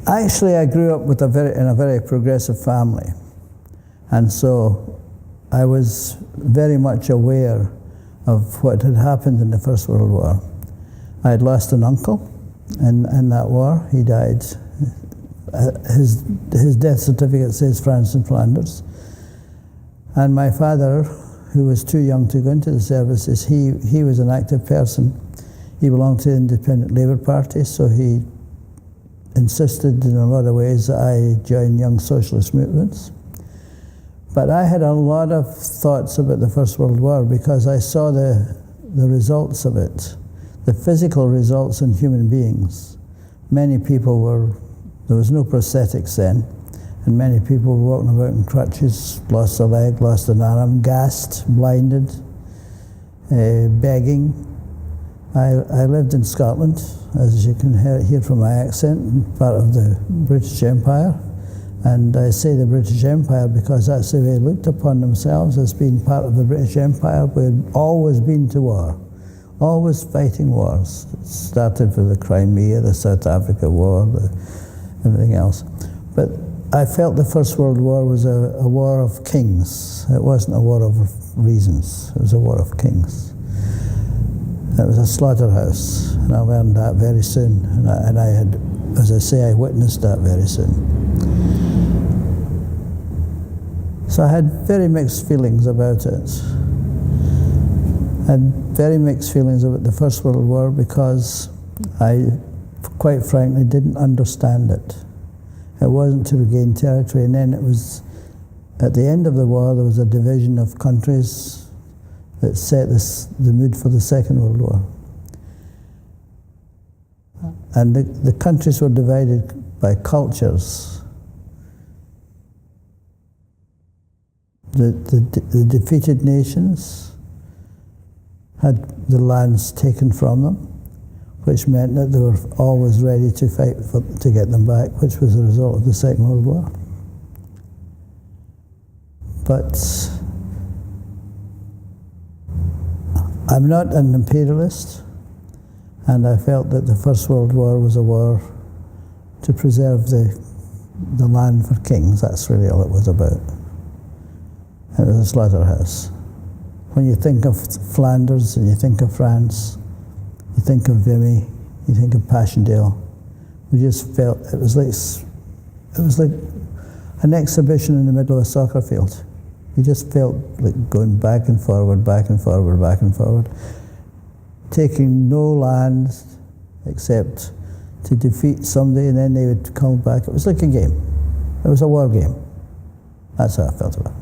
Actually, I grew up with in a very progressive family, and so I was very much aware of what had happened in the First World War. I had lost an uncle in that war. He died. His death certificate says France and Flanders. And my father, who was too young to go into the services, he was an active person. He belonged to the Independent Labour Party, so he insisted in a lot of ways that I join young socialist movements. But I had a lot of thoughts about the First World War because I saw the results of it, the physical results in human beings. Many people there was no prosthetics then, and many people were walking about in crutches, lost a leg, lost an arm, gassed, blinded, begging. I lived in Scotland, as you can hear from my accent, part of the British Empire. And I say the British Empire because that's the way they looked upon themselves, as being part of the British Empire. We'd always been to war, always fighting wars. It started with the Crimea, the South Africa War, everything else. But I felt the First World War was a war of kings. It wasn't a war of reasons, it was a war of kings. It was a slaughterhouse, and I learned that very soon. And I had, as I say, I witnessed that very soon. So I had very mixed feelings about it. I had very mixed feelings about the First World War because I, quite frankly, didn't understand it. It wasn't to regain territory, and then it was, at the end of the war, there was a division of countries that set the mood for the Second World War. And the countries were divided by cultures. The defeated nations had the lands taken from them, which meant that they were always ready to fight to get them back, which was the result of the Second World War. But I'm not an imperialist, and I felt that the First World War was a war to preserve the land for kings. That's really all it was about. It was a slaughterhouse. When you think of Flanders and you think of France, you think of Vimy, you think of Passchendaele, we just felt it was like an exhibition in the middle of a soccer field. You just felt like going back and forward, back and forward, back and forward, taking no land except to defeat somebody, and then they would come back. It was like a game. It was a war game. That's how I felt about it.